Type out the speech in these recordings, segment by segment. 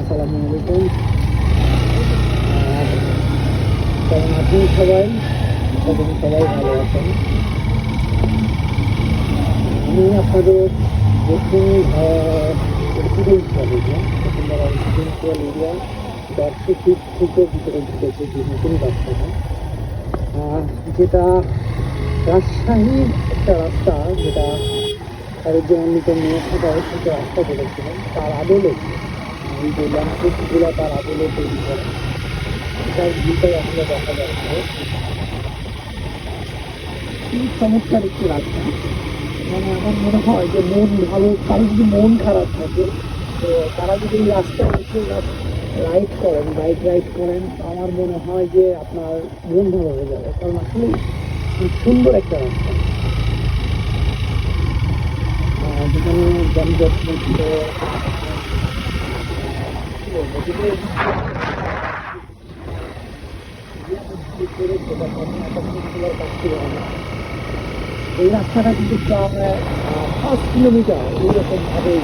আসসালামু আলাইকুম। কেমন আছেন সবাই? সবাই ভালো আছেন। আমি আপনাদের residential area residential area 100 feet থেকে ভিতরে ঢুকেছে যে নতুন রাস্তাটা, যেটা রাজশাহীর একটা রাস্তা, যেটা তারুজ্জামান্বিত মেয়ে থাকা থেকে রাস্তা বলেছিলেন তার আদলে এই যে ল্যাম্পপোস্টগুলো তার আদলে তৈরি করে এটার ভিতরে আসলে দেখা যাচ্ছে কি চমৎকার একটি রাস্তা। মানে আমার মনে হয় যে মন ভালো, কারো যদি মন খারাপ থাকে তো তারা যদি এই রাস্তায় এসে রাইড করেন, বাইক রাইড করেন, আমার মনে হয় যে আপনার মন ভালো হয়ে যাবে, কারণ আসলে খুব সুন্দর একটা রাস্তা, যেখানে যানজট মুক্ত। এই রাস্তাটা কিন্তু প্রায় 5 কিলোমিটার এইরকম ভাবে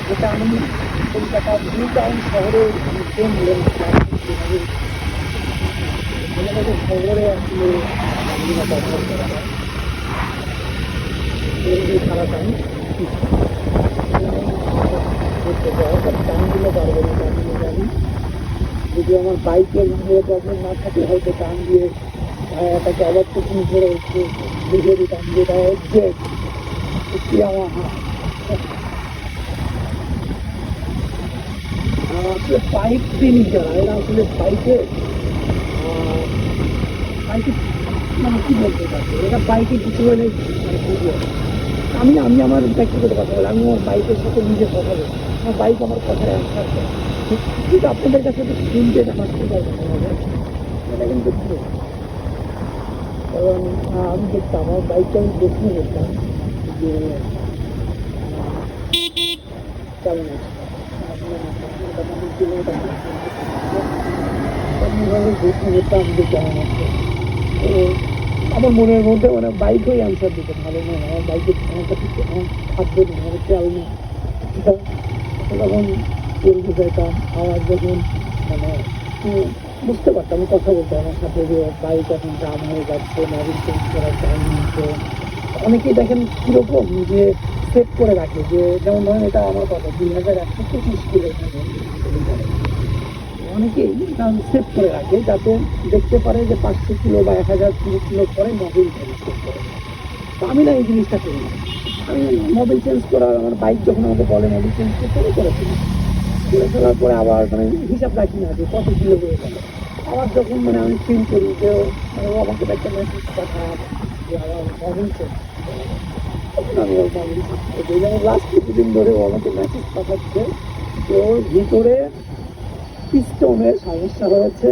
যেটা আমি কলকাতা নিউ টাউন শহরে ট্রেন লেন শহরে আসলে ব্যবহার করা হয় সারা টাইম করতে চাই, টাইমগুলো পারবো না, টাইমগুলো জানি। যদি আমার বাইকের প্রবলেম না থাকে হয়তো টান দিয়ে তাকে আবার পেছনে ধরে একটু বুঝিয়ে দিতাম যে এটা এক্সাক্ট একটি আমার আসলে বাইক প্রেমিক যারা এরা আসলে বাইকে বাইকে মানে কি বলতে পারছে, এটা বাইকে কিছু হলে মানে বুঝবে। আমি আমি আমার ব্যক্তিগত কথা বলি, আমি আমার বাইকের সাথে নিজে কথা বলি, আমার বাইক আমার কথায় অ্যান্সার করে, কিন্তু আপনাদের কাছে তো শুনতে আমার খুব হবে, এটা কিন্তু ঠিক। কারণ আমি দেখতাম আমার বাইকটা আমি প্রশ্ন করতাম যে কেমন আছে, এমনিভাবে প্রশ্ন করতাম যে কেমন আছে। তো আমার মনের মধ্যে মানে বাইকই অ্যান্সার দিতে ভালো নয়, আমার বাইকের আমার কাছে আমার থাকবে না, আমার খেয়াল নেই। তখন চলতে চাইতাম, আমার যখন মানে বুঝতে পারতাম, কথা বলতে আমার সাথে যে বাইক এখন জাম হয়ে যাচ্ছে, মোবিল চেঞ্জ করার টাইম নিচ্ছে। অনেকেই দেখেন কীরকম যে সেট করে রাখে, যে যেমন ধরেন এটা আমার কথা 2125 কিলো, অনেকেই সেভ করে রাখে যাতে দেখতে পারে যে 500 কিলো বা 1000 কিলো পরে মোবিল চেঞ্জ করতে হবে। তো আমি না এই জিনিসটা করি না, আমি মোবিল চেঞ্জ করার আমার বাইক যখন আমাকে বলে মোবিল চেঞ্জ করতে হবে করে ফেলি, করে ফেলার পরে আবার মানে হিসাব রাখি না যে কত কিলো হয়ে গেল। আবার যখন মানে আমি ফিল করি যে মানে ও আমাকে একটা মেসেজ পাঠায় যে আমার মোবিল চেঞ্জ, তখন আমি ওর মোবিল চেঞ্জ করছি। যেমন লাস্ট কিছুদিন ধরে ও আমাকে মেসেজ পাঠাচ্ছে যে ওর ভিতরে পিস্টনের সমস্যা হয়েছে,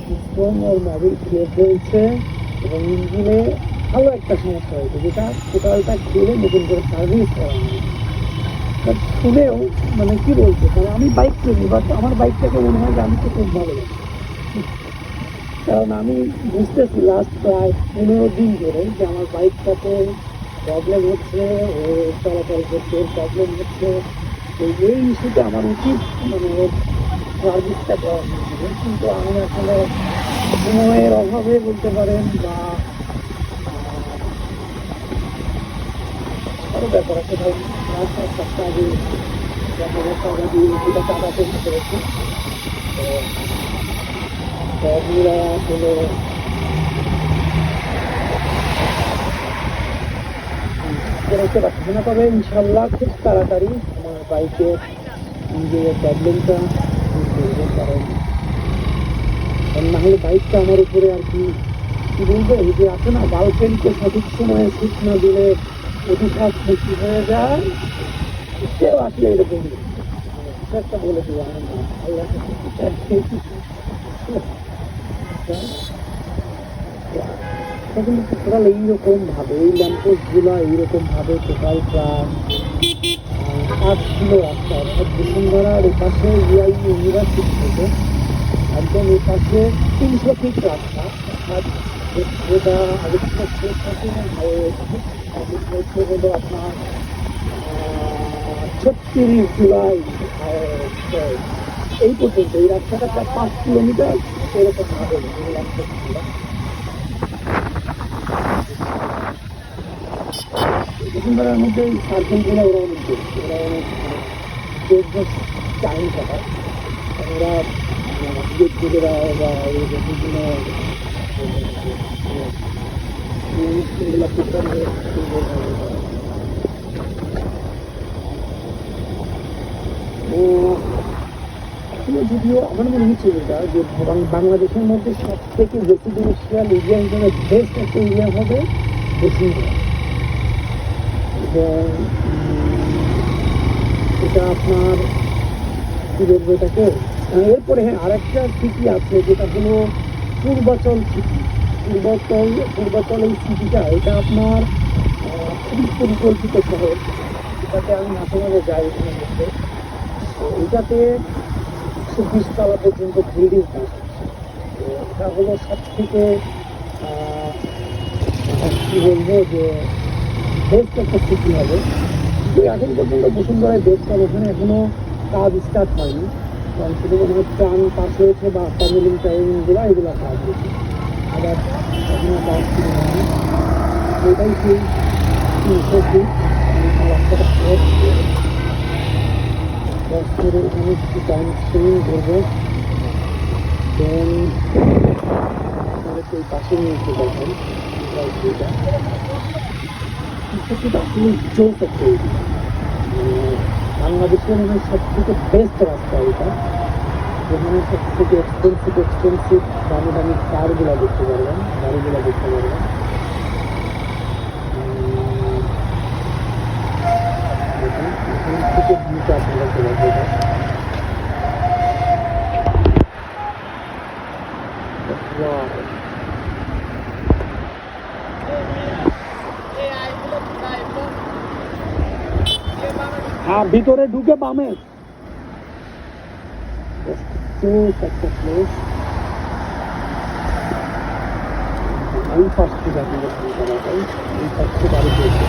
পিস্টন ওর মোবিল খেয়ে ফেলছে এবং ইঞ্জিনে ভালো একটা সমস্যা হয়েছে, যেটা টোটালটা খেলে নতুন করে সার্ভিস করা হয়। বাট শুনেও মানে কি বলছে, মানে আমি বাইক কিনি বাট আমার বাইকটাকে মনে হয় যে আমি তো খুব ভালো, কারণ আমি বুঝতেছি লাস্ট প্রায় 15 দিন ধরে যে আমার বাইকটাতে প্রবলেম হচ্ছে, ও চলাচল করতে প্রবলেম হচ্ছে। তো এই ইস্যুতে আমার উচিত মানে সার্ভিসটা দেওয়া হয়েছিল, কিন্তু আমি আসলে সময়ের অভাবে বলতে পারেন বা আরও ব্যাপার আছে, ভাই রাস্তার সপ্তাহ আগে টাকা দিয়ে সেটা টাকা তৈরি করেছি। তো সবগুলা আসলে করতে পারছি না, তবে ইনশাল্লাহ খুব তাড়াতাড়ি আমার বাইকের যে প্রবলেমটা, কারণ না হলে বাইকটা আমার উপরে আর কি কি বলবো, এই যে আছে না গার্লফ্রেন্ডকে সঠিক সময়ে সুখ না দিলে অধিকার বেশি হয়ে যায়, সেও আসলে এরকম একটা বলে দিব আনন্দ আল্লাহ কিন্তু টোটাল এইরকম ভাবে এই ল্যাম্পপোস্ট গুলা এইরকম ভাবে টোটাল প্রায় 8 কিলো রাস্তা, অর্থাৎ বসুন্ধরার এপাশে ইউআই ইউনিভার্সিটি থেকে একদম এপাশে 300 ফিট রাস্তা, অর্থাৎ যেটা আগে থেকে হলো আপনার জুলাই এই পর্যন্ত এই রাস্তাটা প্রায় 5 কিলোমিটার এরকম হবে এই রাস্তাটা। বসুন্ধরার মধ্যে সার্জনগুলো ওরা অনেক বেশি, ওরা অনেক বিজনেস টাইম করা ওরা বিদ্যুতেরা বা বিভিন্ন যদিও আমার মনে হচ্ছে যেটা যে বাংলাদেশের মধ্যে সব থেকে রেসিডেন্সিয়াল এরিয়া হিসেবে বেস্ট একটা এরিয়া হবে বসুন্ধরা। এবং এটা আপনার কি বলবো এটাকে, এরপরে হ্যাঁ আরেকটা সিটি আছে যেটা হলো পূর্বাচল সিটি। পূর্বাচল এই সিটিটা এটা আপনার খুবই পরিকল্পিত শহর, এটাতে আমি মাঝে মাঝে যাই এখানে মধ্যে। তো এটাতে 120 তলা পর্যন্ত বিল্ডিং পাওয়া যাচ্ছে। তো এটা হলো সব থেকে কি বলবো যে বেস্ট একটা সিটি হবে। কিন্তু এখন পর্যন্ত বসুন্ধরায় বেস্ট হবে, ওখানে এখনো কাজ স্টার্ট হয়নি, কারণ শুধু মনে হচ্ছে ট্রান পাস হয়েছে বা টার্মিলিং টাইমগুলো এগুলো কাজ হয়েছে, আবার এখনো কাজ শুরু হয়নি। এটাই সেই 300 ফিট রাস্তাটা ক্রস করে এখানে কিছু টাইম স্পেন্ড করবো। দেন সেই পাশে নিয়ে এসে দেখেন সেটা আসলে জোস একটা এরিয়া, বাংলাদেশের মনে হয় সব থেকে বেস্ট রাস্তা এটা, যেখানে সব থেকে এক্সপেন্সিভ দামি দামি কারগুলো দেখতে পারবেন, গাড়িগুলো দেখতে পারবেন। এখান থেকে ভিউটা আপনারা চলে যাবেন। হ্যাঁ ভিতরে ঢুকে বামে একটা প্লেস। এই ফার্স্ট থেকে আপনাদের শুরু করা যায়, এই ফার্স্ট থেকে আরো পেয়েছে।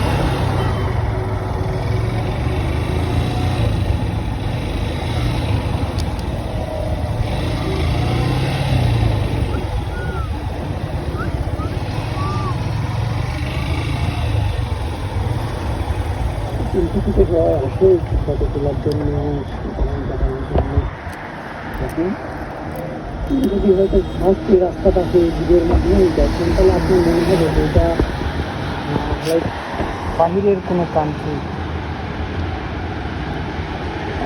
থেকে সবাই আসে ফটো তোলার জন্য, যদি হয়তো ফার্স্ট এই রাস্তাটা সেই ভিডিওর মাধ্যমে দেখেন তাহলে আপনার মনে হবে যে এটা লাইক বাহিরের কোনো কান্ট্রি,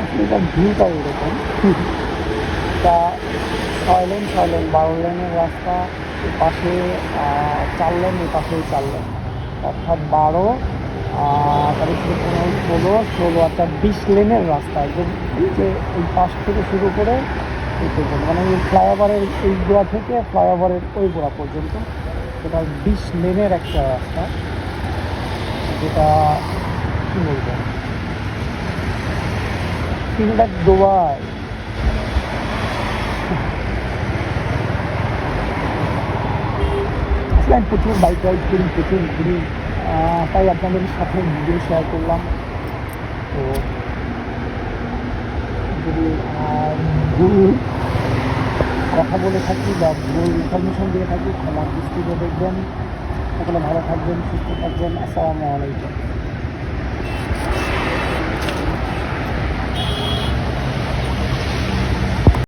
আসলে তার ভিউটা এরকম। তা 6 লেন 12 লেনের রাস্তা, এর পাশে 4 লেন, এই পাশেই 4 লেন, অর্থাৎ 12 তারপরে 15 16 অর্থাৎ 20 লেনের রাস্তা একদম। এই যে এই পাশ থেকে শুরু করে এই পর্যন্ত, মানে এই ফ্লাইওভারের এই গোড়া থেকে ফ্লাইওভারের ওই গোড়া পর্যন্ত এটা 20 লেনের একটা রাস্তা, যেটা কী বলবো ফিল লাইক দুবাই। আসলে আমি প্রচুর বাইক রাইড করি, প্রচুর ঘুরি, তাই আপনাদের সাথে ভিডিও শেয়ার করলাম। তো যদি ভুল কথা বলে থাকি বা ভুল ইনফরমেশন দিয়ে থাকি ক্ষমা দৃষ্টিতে দেখবেন। সকলে ভালো থাকবেন, সুস্থ থাকবেন। আসসালামু আলাইকুম।